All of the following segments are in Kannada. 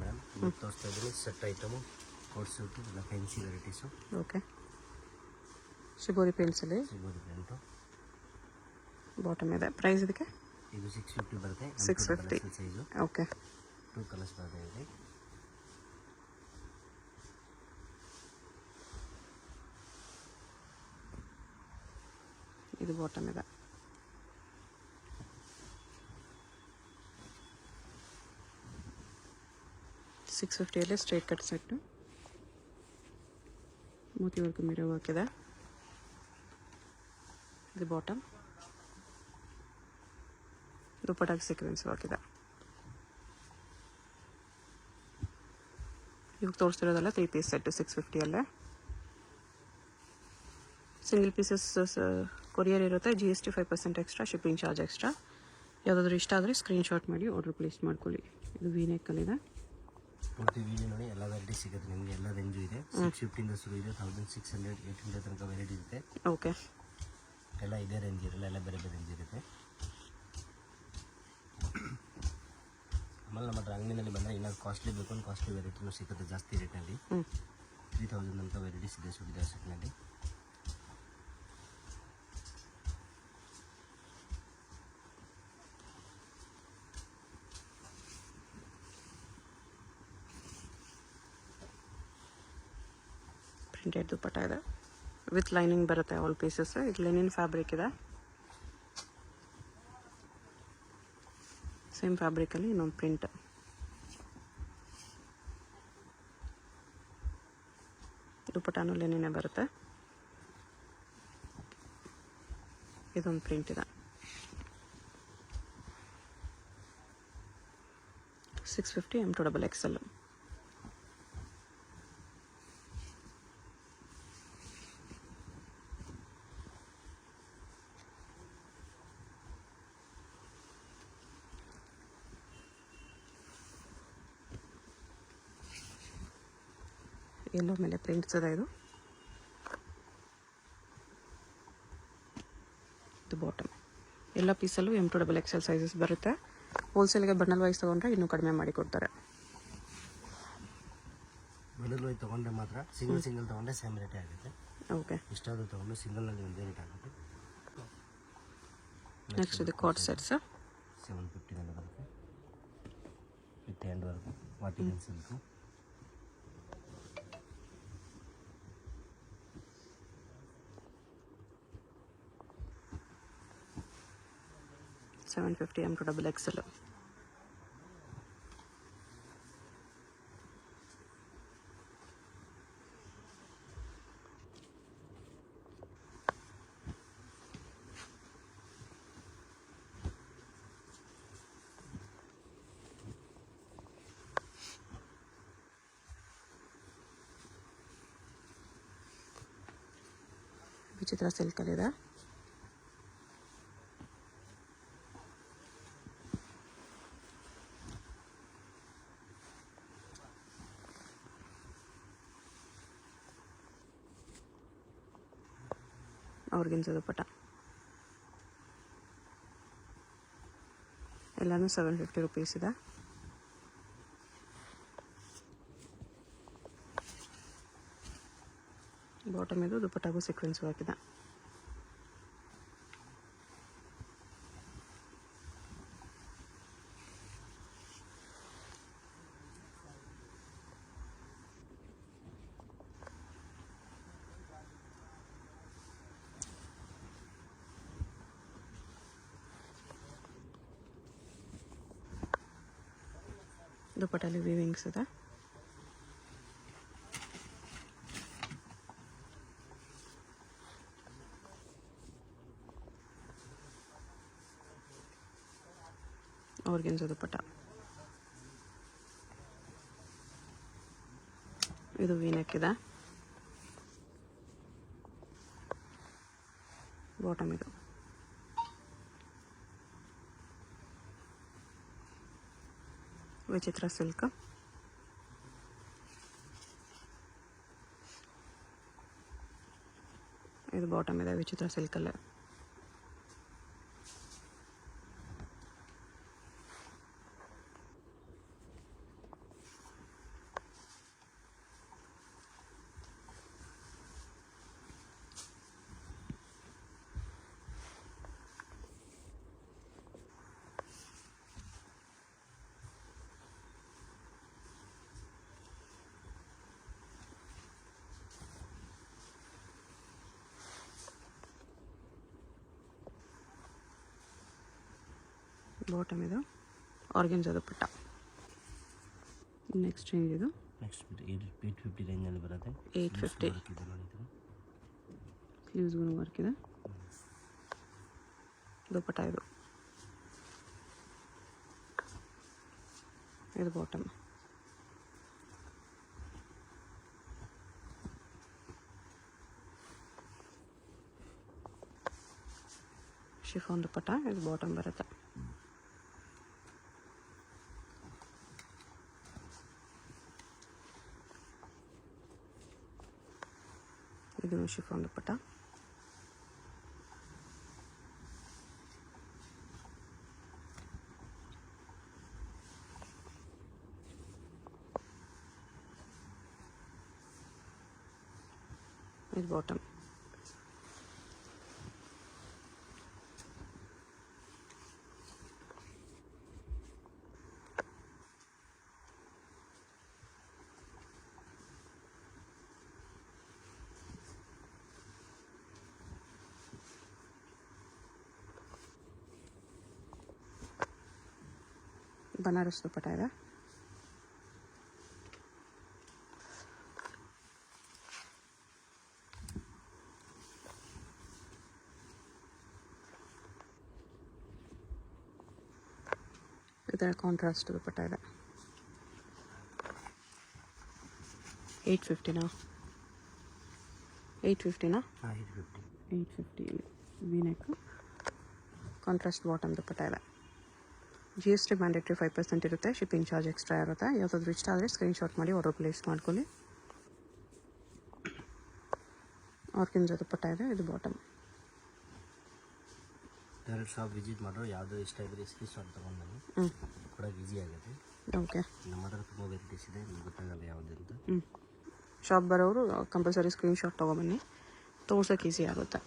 ಮೇಡಮ್ ಇದು ತೋರಿಸ್ತಾ ಇದ್ದೀನಿ ಸೆಟ್ ಐಟಮು ಕೋಟ್ ಸೂಟು ಇಲ್ಲ ಫ್ಯಾನ್ಸಿ ವೆರೈಟೀಸು. ಓಕೆ, ಶಿಬೋರಿ ಪ್ರಿಂಟ್ಸಲ್ಲಿ ಸಿಗೋದು ಪ್ರಿಂಟು. ಬಾಟಮ್ ಇದೆ. ಪ್ರೈಸ್ ಇದಕ್ಕೆ ಇದು 650 ಬರುತ್ತೆ. 650. ಸೈಜು ಓಕೆ, 2 ಕಲರ್ಸ್ ಬರ್ತಾ ಇದೆ. ಇದು ಬಾಟಮ್ ಇದೆ. $650 ಸ್ಟ್ರೈಟ್ ಕಟ್ ಸೆಟ್ಟು, ಮೋತಿ ವರ್ಕ್ ಮಿರೋ ವರ್ಕ್ ಇದೆ. ಇದು ಬಾಟಮ್, ದುಪ್ಪಟ್ಟಾಗಿ ಸೀಕ್ವೆನ್ಸ್ ವರ್ಕ್ ಇದೆ. ಇವಾಗ ತೋರಿಸ್ತಿರೋದಲ್ಲ 3 piece set 650 single pieces courier ಇರುತ್ತೆ. GST 5% extra, shipping charge extra. ಯಾವುದಾದ್ರೂ ಇಷ್ಟ ಆದರೆ ಸ್ಕ್ರೀನ್ಶಾಟ್ ಮಾಡಿ ಆರ್ಡರ್ ಪ್ಲೇಸ್ ಮಾಡ್ಕೊಳ್ಳಿ. ಇದು ವೀನೆಕ್ಕಲ್ಲಿದೆ. ಪೂರ್ತಿ ವೀಡಿಯೋ ನೋಡಿ ಎಲ್ಲ ವೆರೈಟಿ ಸಿಗುತ್ತೆ ನಿಮಗೆ. ಎಲ್ಲ ರೇಂಜು ಇದೆ. 650 ಶುರು ಇದೆ, 1600 800 ತನಕ ವೆರೈಟಿ ಇರುತ್ತೆ. ಓಕೆ, ಎಲ್ಲ ಇದೇ ರೇಂಜ್ ಇರಲ್ಲ, ಎಲ್ಲ ಬೇರೆ ಬೇರೆ ರೇಂಜ್ ಇರುತ್ತೆ. ಆಮೇಲೆ ನಮ್ಮ ಹತ್ರ ಅಂಗಡಿನಲ್ಲಿ ಬಂದರೆ ಏನಾದ್ರು ಕಾಸ್ಟ್ಲಿ ಬೇಕು ಅಂದ್ರೆ ಕಾಸ್ಟ್ಲಿ ವೆರೈಟಿನೂ ಸಿಗುತ್ತೆ ಜಾಸ್ತಿ ರೇಟಲ್ಲಿ. 3000 ತನಕ ವೆರೈಟೀಸ್ ಇದೆ ಸುಡಿದಾರ್ ಸೆಟ್ನಲ್ಲಿ. ಪ್ರಿಂಟೆಡ್ ದುಪ್ಪಟ್ಟ ಇದೆ ವಿತ್ ಲೈನಿಂಗ್ ಬರುತ್ತೆ. ಆಲ್ ಪೀಸಸ್ ಇದು ಲೆನಿನ್ ಫ್ಯಾಬ್ರಿಕ್ ಇದೆ. ಸೇಮ್ ಫ್ಯಾಬ್ರಿಕಲ್ಲಿ ಇನ್ನೊಂದು ಪ್ರಿಂಟ್. ದುಪ್ಪಟ್ಟಾನು ಲೆನಿನೇ ಬರುತ್ತೆ. ಇದೊಂದು ಪ್ರಿಂಟ್ ಇದೆ. 650 M2XXL. ಎಲ್ಲೋ ಮೇಲೆ ಪ್ರಿಂಟ್ಸ್ ಇದೆ. ಇದು ಬಾಟಮ್. ಎಲ್ಲ ಪೀಸಲ್ಲೂ M2XXL ಸೈಜಸ್ ಬರುತ್ತೆ. ಹೋಲ್ಸೇಲ್ಗೆ ಬಂಡಲ್ ವೈಸ್ ತೊಗೊಂಡ್ರೆ ಇನ್ನೂ ಕಡಿಮೆ ಮಾಡಿ ಕೊಡ್ತಾರೆ. ಬಂಡಲ್ ವೈಸ್ ತೊಗೊಂಡ್ರೆ ಮಾತ್ರ, ಸಿಂಗಲ್ ತೊಗೊಂಡ್ರೆ ಸೇಮ್ ರೇಟೇ ಆಗುತ್ತೆ. ಓಕೆ, ಇಷ್ಟಾದರೂ ತೊಗೊಂಡು ಸಿಂಗಲ್ನಲ್ಲಿ ಒಂದೇ ರೇಟ್ ಆಗುತ್ತೆ. ನೆಕ್ಸ್ಟ್ ಇದು ಕಾರ್ಡ್ ಸೆಟ್ಸ್ 750 ಬರುತ್ತೆ with hand work, Vatican silk. $750 M2XXL. ವಿಚಿತ್ರ ಸಿಲ್ಕಲ್ಲಿದೆ. ಆರ್ಗನ್ಜಾ ದುಪ್ಪಟ್ಟ. ಎಲ್ಲನೂ $750 ಇದೆ. ಬಾಟಮ್ ಇದು ದುಪ್ಪಟ್ಟಾಗೂ ಸೀಕ್ವೆನ್ಸ್ ಹಾಕಿದೆ. ದುಪ್ಪಟ್ಟಲ್ಲಿ ವೀವಿಂಗ್ಸ್ ಇದೆ. ಆರ್ಗನ್ಜಾ ದುಪ್ಪಟ್ಟ. ಇದು ವೀನೆಕ್ ಇದೆ. ಬಾಟಮ್ ಇದು. ವಿಚಿತ್ರ ಸಿಲ್ಕ್. ಇದು ಬಾಟಮ್ ಇದೆ ವಿಚಿತ್ರ ಸಿಲ್ಕಲ್ಲೇ. ಬಾಟಮ್ ಇದು ಆರ್ಗೆನ್ಜಾ ದುಪ್ಪಟ್ಟ. ನೆಕ್ಸ್ಟ್ ರೇಂಜ್ ಇದು ನೆಕ್ಸ್ಟ್ 850 ರೇಂಜಲ್ಲಿ ಬರುತ್ತೆ. 850 ವರ್ಕ್ ಇದೆ ನೋಡಿ ಇದು. ಸ್ಲೀವ್ಸ್ಗೂ ವರ್ಕ್ ಇದೆ. ದುಪ್ಪಟ್ಟ ಇದು ಬಾಟಮ್. ಶಿಫಾನ್ ದುಪ್ಪಟ್ಟ ಇದು ಬಾಟಮ್ ಬರುತ್ತೆ. ಇದು ಶಿಫಾನ್ ದುಪ್ಪಟ್ಟ. ಇದು ಬಾಟಮ್. ಬನಾರಸ್ ದುಪ್ಪಟ್ಟ ಇದೆ. ಇದರ ಕಾಂಟ್ರಾಸ್ಟ್ ದುಪ್ಪಟ್ಟ ಇದೆ. 850ನಾ 850 ವಿ ನೆಕ್ ಕಾಂಟ್ರಾಸ್ಟ್ ಬಾಟಮ್ ದುಪ್ಪಟ್ಟ ಇದೆ. GST ಮ್ಯಾಂಡೇಟ್ರಿ 5% ಇರುತ್ತೆ. ಶಿಪ್ಪಿಂಗ್ ಚಾರ್ಜ್ ಎಕ್ಸ್ಟ್ರಾ ಇರುತ್ತೆ. ಯಾವುದಾದ್ರೂ ಇಷ್ಟ ಆದರೆ ಸ್ಕ್ರೀನ್ಶಾಟ್ ಮಾಡಿ ಆರ್ಡರ್ ಪ್ಲೇಸ್ ಮಾಡ್ಕೊಳ್ಳಿ. ಆರ್ಗೆನ್ಜಾ ದುಪ್ಪಟ್ಟ ಇದೆ. ಇದು ಬಾಟಮ್. ಡೈರೆಕ್ಟ್ ಶಾಪ್ ವಿಸಿಟ್ ಮಾಡೋ ಯಾವುದೋ ಇಷ್ಟ ಇದ್ದರೆ ಸ್ಕ್ರೀನ್ಶಾಟ್ ತೊಗೊಂಡು ಬನ್ನಿ. ಕೊಡೋಕೆ ಈಸಿ ಆಗುತ್ತೆ. ಓಕೆ. ನಮ್ಮ ಹತ್ರ ತುಂಬ ವೆರೈಟೀಸ್ ಇದೆ, ನಿಮ್ಗೆ ಗೊತ್ತಾಗಲ್ಲ ಯಾವುದು ಅಂತ. ಶಾಪ್ ಬರೋರು ಕಂಪಲ್ಸರಿ ಸ್ಕ್ರೀನ್ಶಾಟ್ ತೊಗೊಬನ್ನಿ, ತೋರ್ಸೋಕೆ ಈಸಿ ಆಗುತ್ತೆ.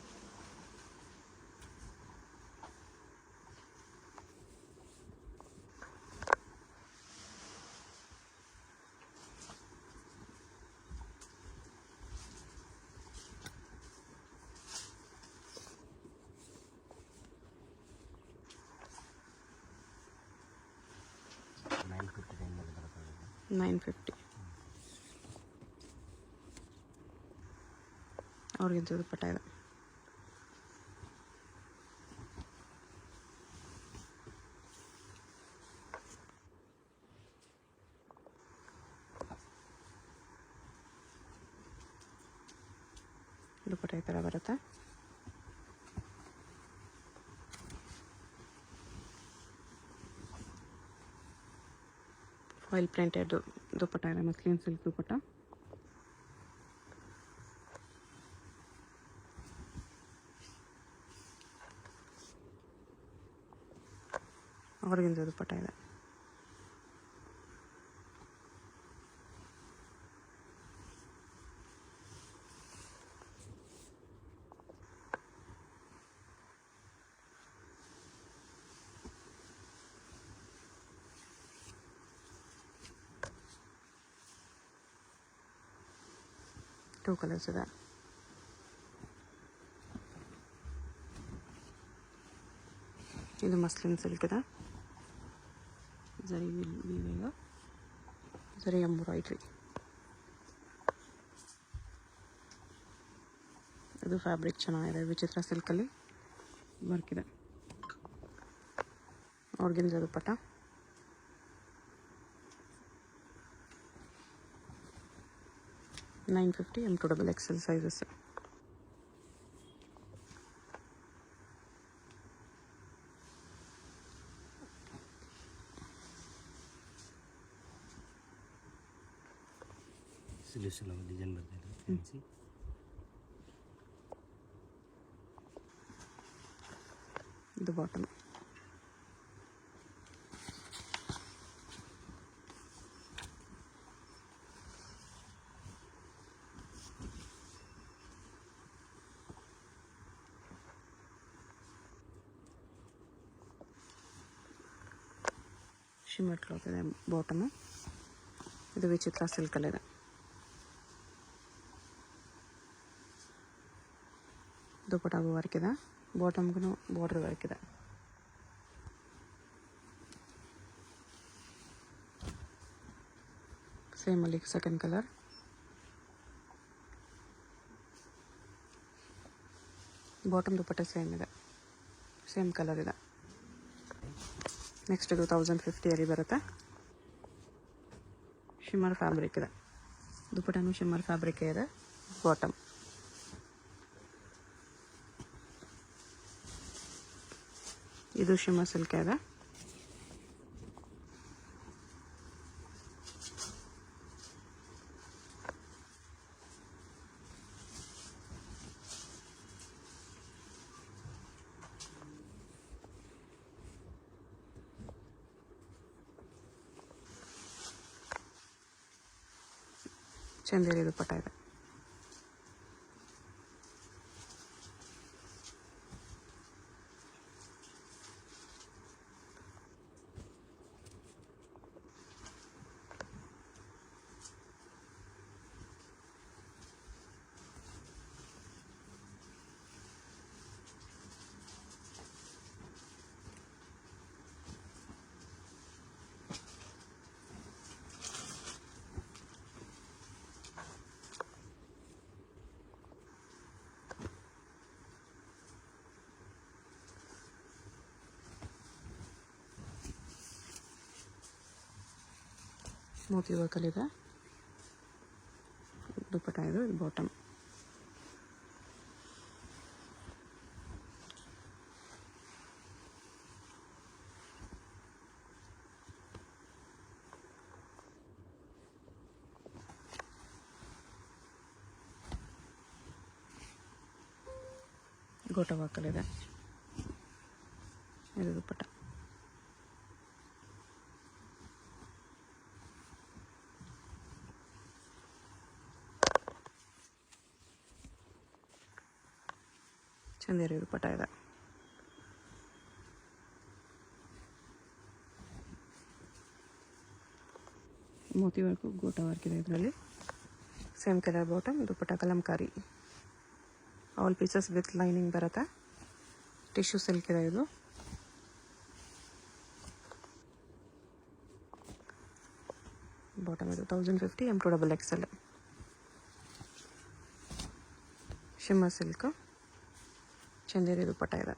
$950 ಆರ್ಗೆನ್ಜಾ ದುಪ್ಪಟ್ಟ ಇದೆ. ದುಪ್ಪಟ್ಟ ಈ ಥರ ಬರುತ್ತೆ. ಫಾಯಿಲ್ ಪ್ರಿಂಟೆಡ್ ದುಪ್ಪಟ್ಟ ಇದೆ. ಮಸ್ಲಿನ್ ಸಿಲ್ಕ್ ದುಪ್ಪಟ್ಟ. ಆರ್ಗೆನ್ಜಾ ದುಪ್ಪಟ್ಟ ಇದೆ. ಟೂ ಕಲರ್ಸ್ ಇದೆ. ಇದು ಮಸ್ಲಿನ್ ಸಿಲ್ಕ್ ಇದೆ. ಜರಿ ಎಂಬ್ರಾಯ್ಡ್ರಿ. ಇದು ಫ್ಯಾಬ್ರಿಕ್ ಚೆನ್ನಾಗಿದೆ. ವಿಚಿತ್ರ ಸಿಲ್ಕಲ್ಲಿ ವರ್ಕ್ ಇದೆ. Organza dupatta. $950 M to XXL sizes. ಸಿಲ್ಯೂಷನ್ ಡಿಸೈನ್ ಬರ್ತಾಯಿದೆ. ಇದು ಬಾಟಮ್. ಶಿಮ್ಮರ್ ಕ್ಲಾತ್ ಇದೆ ಬಾಟಮು. ಇದು ವಿಚಿತ್ರ ಸಿಲ್ಕಲ್ಲಿದೆ. ದುಪ್ಪಟ್ಟಾಗೂ ವರ್ಕ್ ಇದೆ. ಬಾಟಮ್ಗೂ ಬಾರ್ಡರ್ ವರ್ಕ್ ಇದೆ. ಸೇಮ್ ಅಲ್ಲಿ second colour. Bottom dupatta same ಇದೆ, ಸೇಮ್ ಕಲರ್ ಇದೆ. ನೆಕ್ಸ್ಟ್ ಇದು 1050 ಬರುತ್ತೆ. ಶಿಮ್ಮರ್ ಫ್ಯಾಬ್ರಿಕ್ ಇದೆ, ದುಪ್ಪಟ್ಟನೂ ಶಿಮ್ಮರ್ ಫ್ಯಾಬ್ರಿಕ್ ಇದೆ. ಬಾಟಮ್ ಇದು ಶಿಮ್ಮರ್ ಸಿಲ್ಕ್ ಇದೆ. ಚಂದೇರಿ ದುಪ್ಪಟ್ಟ ಇದೆ. ಮೋತಿ ವರ್ಕಲ್ಲಿದೆ ದುಪ್ಪಟ್ಟ ಇದು. ಬಾಟಮ್ ಗೋಟ ವರ್ಕಲ್ಲಿದೆ. ಇದು ದುಪ್ಪಟ್ಟ. ಚಂದೇರಿ ದುಪ್ಪಟ್ಟ ಇದೆ. ಮೋತಿ ವರ್ಕು ಗೋಟ ವರ್ಕ್ ಇದೆ ಇದರಲ್ಲಿ. Same colour bottom, dupatta Kalamkari. All pieces with lining ಬರುತ್ತೆ. ಟಿಶ್ಯೂ ಸಿಲ್ಕ್ ಇದೆ ಇದು. ಬಾಟಮ್ ಇದು 1050 M2 XL. Shimmer silk, Chanderi dupatta ಇದೆ.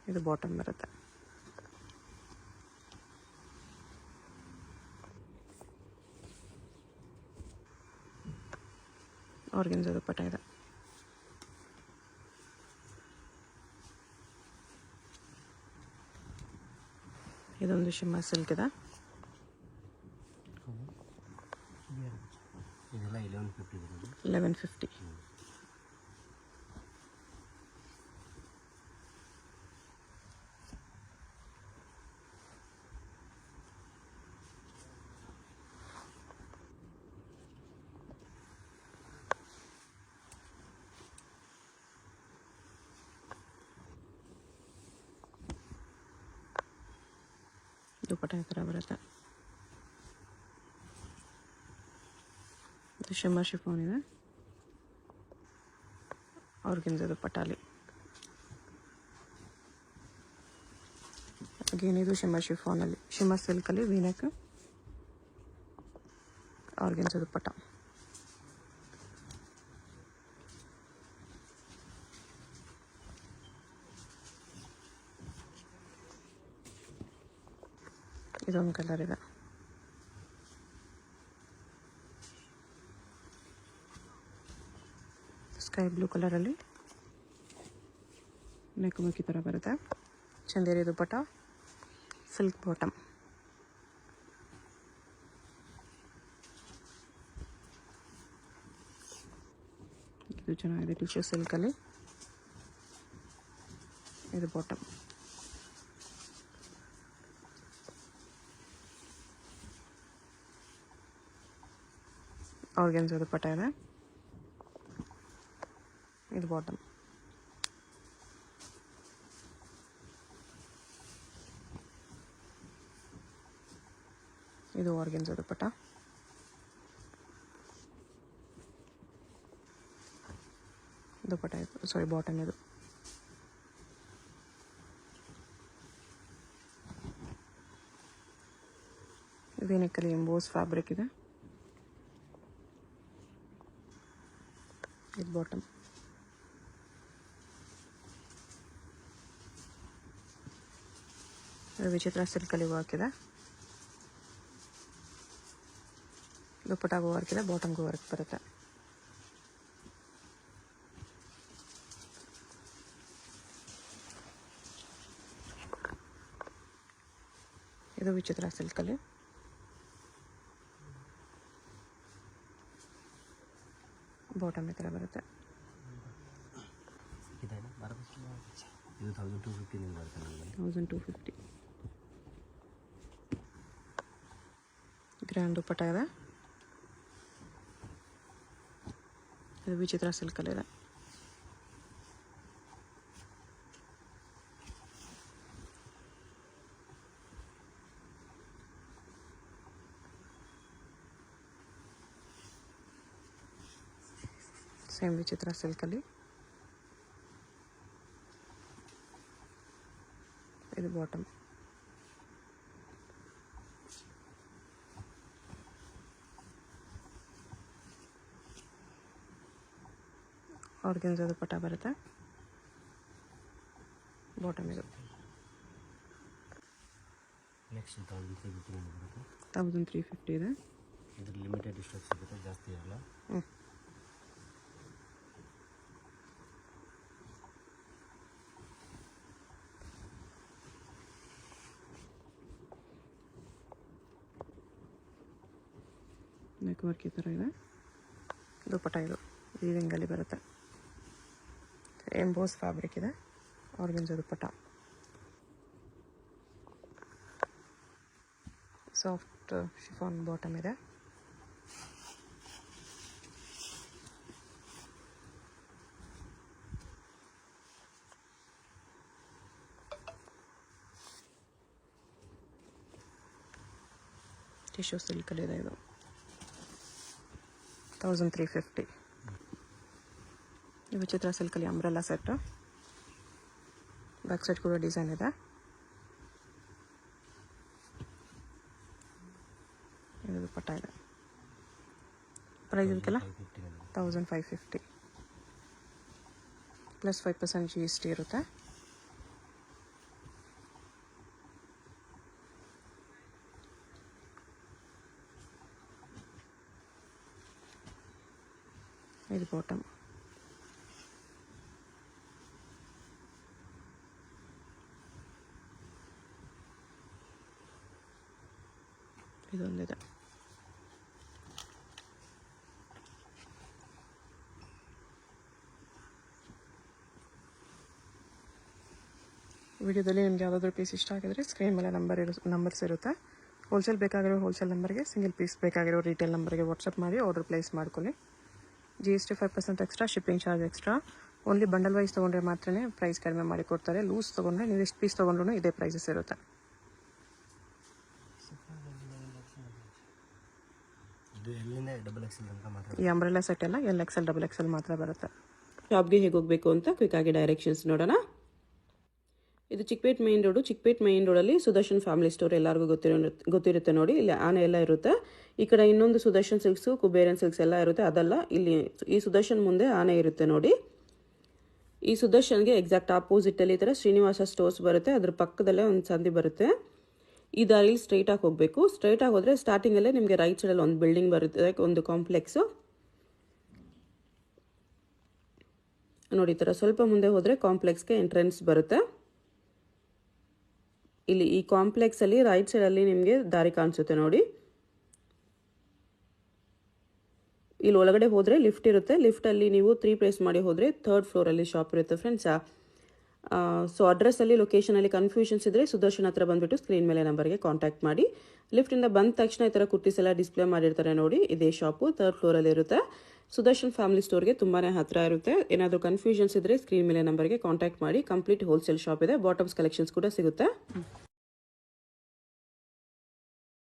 ಇದು ಬಾಟಮ್ ಬರುತ್ತೆ. ಆರ್ಗೆನ್ಜಾ ದುಪ್ಪಟ್ಟ ಇದೆ. ಇದೊಂದು ಶಿಮ್ಮರ್ ಸಿಲ್ಕ್ ಇದೆ. ಇದೆಲ್ಲ 1150 ಬರೋದು. 1150. ದುಪ್ಪಟ್ಟ ಈ ಥರ ಬರುತ್ತೆ. ಇದು ಶಿಮ್ಮರ್ ಶಿಫಾನ್ ಇದೆ. ಆರ್ಗೆನ್ಜಾ ದುಪ್ಪಟ್ಟಾಲಿ. ಅಗೇನ್ ಇದು ಶಿಮ್ಮರ್ ಶಿಫಾನಲ್ಲಿ, ಶಿಮ್ಮರ್ ಸಿಲ್ಕಲ್ಲಿ ವೀನೆಕ್, ಆರ್ಗೆನ್ಜಾ ದುಪ್ಪಟ್ಟ. ಇದೊಂದು ಕಲರ್ ಇದೆ. ಸ್ಕೈ ಬ್ಲೂ ಕಲರಲ್ಲಿ ನೆಕ್ ಮುಕ್ಕಿ ಥರ ಬರುತ್ತೆ. ಚಂದೇರಿ ದುಪ್ಪಟ್ಟ, ಸಿಲ್ಕ್ ಬಾಟಮ್. ಇದು ಚೆನ್ನಾಗಿದೆ, ಟಿಶ್ಯೂ ಸಿಲ್ಕಲ್ಲಿ. ಇದು ಬಾಟಮ್. ಆರ್ಗೆನ್ಜಾ ದುಪ್ಪಟ್ಟ ಇದೆ. ಇದು ಬಾಟಮ್. ಇದು ಆರ್ಗೆನ್ಜಾ ದುಪ್ಪಟ್ಟ. ದುಪ್ಪಟ್ಟ ಇದು, ಸಾರಿ ಬಾಟಮ್ ಇದು. ವೇನಿಕಲ್ಲಿ ಎಂಬೋಸ್ ಫ್ಯಾಬ್ರಿಕ್ ಇದೆ. ಇದು ಬಾಟಮ್. ವಿಚಿತ್ರ ಸಿಲ್ಕಲ್ಲಿ ವರ್ಕ್ ಇದೆ. ದುಪ್ಪಟ್ಟಾಗೂ ವರ್ಕ್ ಇದೆ, ಬಾಟಮ್ಗೂ ವರ್ಕ್ ಬರುತ್ತೆ. ಇದು ವಿಚಿತ್ರ ಸಿಲ್ಕಲ್ಲಿ. ಬಾಟಮ್ ಈ ಥರ ಬರುತ್ತೆ. ಇದು 1250 ಬರುತ್ತೆ ನಮ್ಮಲ್ಲಿ. 1250 ಗ್ರ್ಯಾಂಡ್ ದುಪ್ಪಟ್ಟ ಇದೆ. ಇದು ವಿಚಿತ್ರ ಸಿಲ್ಕಲ್ಲಿದೆ. ಸೇಮ್ ವಿಚಿತ್ರ ಸಿಲ್ಕಲ್ಲಿ. ಇದು ಬಾಟಮ್. ಆರ್ಗೆನ್ಜಾ ದುಪ್ಪಟ್ಟ ಬರುತ್ತೆ. ಬಾಟಮ್ ಇದು. ನೆಕ್ಸ್ಟ್ 1350 ಬರುತ್ತೆ. 1350 ಇದೆ. ಇದ್ರ ಲಿಮಿಟೆಡ್ ಸ್ಟಾಕ್ ಸಿಗುತ್ತೆ, ಜಾಸ್ತಿ ಇರಲ್ಲ. ನೆಕ್ ವರ್ಕ್ ಈ ಥರ ಇದೆ. ದುಪ್ಪಟ್ಟ ಇದು ವೀವಿಂಗಲ್ಲಿ ಬರುತ್ತೆ. ಎಂಬೋಸ್ ಫ್ಯಾಬ್ರಿಕ್ ಇದೆ. ಆರ್ಗೆನ್ಜಾ ದುಪ್ಪಟ್ಟ. ಸಾಫ್ಟ್ ಶಿಫಾನ್ ಬಾಟಮ್ ಇದೆ. ಟಿಶ್ಯೂ ಸಿಲ್ಕಲ್ಲಿದೆ. ಇದು 1350. ವಿಚಿತ್ರ ಸಿಲ್ಕಲ್ಲಿ ಅಂಬ್ರೆಲಾ ಸೆಟ್. ಬ್ಯಾಕ್ ಸೈಡ್ ಕೂಡ ಡಿಸೈನ್ ಇದೆ. ಇದು ದುಪ್ಪಟ್ಟ ಇದೆ. ಪ್ರೈಸ್ ಇದಕ್ಕೆಲ್ಲ 1550 ಪ್ಲಸ್ 5% GST ಇರುತ್ತೆ. ಇದು ಬಾಟಮ್. ಇದೊಂದಿದೆ. ವಿಡಿಯೋದಲ್ಲಿ ನಿಮ್ಗೆ ಯಾವುದಾದ್ರೂ ಪೀಸ್ ಇಷ್ಟ ಆಗಿದ್ರೆ ಸ್ಕ್ರೀನ್ ಮೇಲೆ ನಂಬರ್ಸ್ ಇರುತ್ತೆ. ಹೋಲ್ಸೇಲ್ ಬೇಕಾಗಿರೋ ಹೋಲ್ಸೇಲ್ ನಂಬರ್ಗೆ, ಸಿಂಗಲ್ ಪೀಸ್ ಬೇಕಾಗಿರೋ ರಿಟೇಲ್ ನಂಬರ್ಗೆ ವಾಟ್ಸಪ್ ಮಾಡಿ ಆರ್ಡರ್ ಪ್ಲೇಸ್ ಮಾಡ್ಕೊಳ್ಳಿ. GST 5% extra, shipping charge extra. Only bundle wise ತೊಗೊಂಡ್ರೆ ಮಾತ್ರ ಪ್ರೈಸ್ ಕಡಿಮೆ ಮಾಡಿ ಕೊಡ್ತಾರೆ. ಲೂಸ್ ತೊಗೊಂಡ್ರೆ ನೀವು ಎಷ್ಟು ಪೀಸ್ ತೊಗೊಂಡ್ರೂ ಇದೇ ಪ್ರೈಸಸ್ ಇರುತ್ತೆ. ಈ ಅಂಬ್ರೆಲಾ ಸೆಟ್ ಎಲ್ಲ LXL XXL ಮಾತ್ರ ಬರುತ್ತೆ. ಶಾಪ್ಗೆ ಹೇಗೆ ಹೋಗಬೇಕು ಅಂತ ಕ್ವಿಕ್ಕಾಗಿ ಡೈರೆಕ್ಷನ್ಸ್ ನೋಡೋಣ. ಇದು Chickpet main road. Chickpet main ರೋಡಲ್ಲಿ ಸುದರ್ಶನ್ ಫ್ಯಾಮಿಲಿ ಸ್ಟೋರ್ ಎಲ್ಲರಿಗೂ ಗೊತ್ತಿರುತ್ತೆ ನೋಡಿ. ಇಲ್ಲಿ ಆನೆ ಎಲ್ಲ ಇರುತ್ತೆ. ಈ ಕಡೆ ಇನ್ನೊಂದು ಸುದರ್ಶನ್ ಸಿಲ್ಕ್ಸು, ಕುಬೇರನ್ ಸಿಲ್ಕ್ಸ್ ಎಲ್ಲ ಇರುತ್ತೆ. ಅದಲ್ಲ, ಇಲ್ಲಿ ಈ ಸುದರ್ಶನ್ ಮುಂದೆ ಆನೆ ಇರುತ್ತೆ ನೋಡಿ. ಈ ಸುದರ್ಶನ್ಗೆ ಎಕ್ಸಾಕ್ಟ್ ಆಪೋಸಿಟಲ್ಲಿ ಈ ಥರ ಶ್ರೀನಿವಾಸ ಸ್ಟೋರ್ಸ್ ಬರುತ್ತೆ. ಅದ್ರ ಪಕ್ಕದಲ್ಲೇ ಒಂದು ಸಂದಿ ಬರುತ್ತೆ. ಈ ದಾರಿಲಿ ಸ್ಟ್ರೈಟಾಗಿ ಹೋಗಬೇಕು. ಸ್ಟ್ರೈಟಾಗಿ ಹೋದರೆ ಸ್ಟಾರ್ಟಿಂಗಲ್ಲೇ ನಿಮಗೆ ರೈಟ್ ಸೈಡಲ್ಲಿ ಒಂದು ಬಿಲ್ಡಿಂಗ್ ಬರುತ್ತೆ, ಒಂದು ಕಾಂಪ್ಲೆಕ್ಸು ನೋಡಿ. ಈ ಥರ ಸ್ವಲ್ಪ ಮುಂದೆ ಹೋದರೆ ಕಾಂಪ್ಲೆಕ್ಸ್ಗೆ ಎಂಟ್ರೆನ್ಸ್ ಬರುತ್ತೆ. ಇಲ್ಲಿ ಈ ಕಾಂಪ್ಲೆಕ್ಸಲ್ಲಿ ರೈಟ್ ಸೈಡಲ್ಲಿ ನಿಮಗೆ ದಾರಿ ಕಾಣಿಸುತ್ತೆ ನೋಡಿ. ಇಲ್ಲಿ ಒಳಗಡೆ ಹೋದರೆ ಲಿಫ್ಟ್ ಇರುತ್ತೆ. ಲಿಫ್ಟಲ್ಲಿ ನೀವು 3 ಪ್ಲೇಸ್ ಮಾಡಿ ಹೋದರೆ 3rd ಫ್ಲೋರಲ್ಲಿ ಶಾಪ್ ಇರುತ್ತೆ ಫ್ರೆಂಡ್ಸ್. ಸೊ ಅಡ್ರೆಸ್ಸಲ್ಲಿ, ಲೊಕೇಶನಲ್ಲಿ ಕನ್ಫ್ಯೂಷನ್ಸ್ ಇದ್ದರೆ ಸುದರ್ಶನ್ ಹತ್ರ ಬಂದುಬಿಟ್ಟು ಸ್ಕ್ರೀನ್ ಮೇಲೆ ನಂಬರ್ಗೆ ಕಾಂಟ್ಯಾಕ್ಟ್ ಮಾಡಿ. ಲಿಫ್ಟಿಂದ ಬಂದ ತಕ್ಷಣ ಈ ಥರ ಕುರ್ತೀಸ್ ಎಲ್ಲ ಡಿಸ್ಪ್ಲೇ ಮಾಡಿರ್ತಾರೆ ನೋಡಿ. ಇದೇ ಶಾಪು 3rd ಫ್ಲೋರಲ್ಲಿ ಇರುತ್ತೆ. ಸುದರ್ಶನ್ ಫ್ಯಾಮಿಲಿ ಸ್ಟೋರ್ಗೆ ತುಂಬಾ ಹತ್ತಿರ ಇರುತ್ತೆ. ಏನಾದರೂ ಕನ್ಫ್ಯೂಷನ್ಸ್ ಇದ್ದರೆ ಸ್ಕ್ರೀನ್ ಮೇಲೆ ನಂಬರ್ಗೆ ಕಾಂಟ್ಯಾಕ್ಟ್ ಮಾಡಿ. ಕಂಪ್ಲೀಟ್ ಹೋಲ್ಸೇಲ್ ಶಾಪ್ ಇದೆ. ಬಾಟಮ್ಸ್ ಕಲೆಕ್ಷನ್ಸ್ ಕೂಡ ಸಿಗುತ್ತೆ.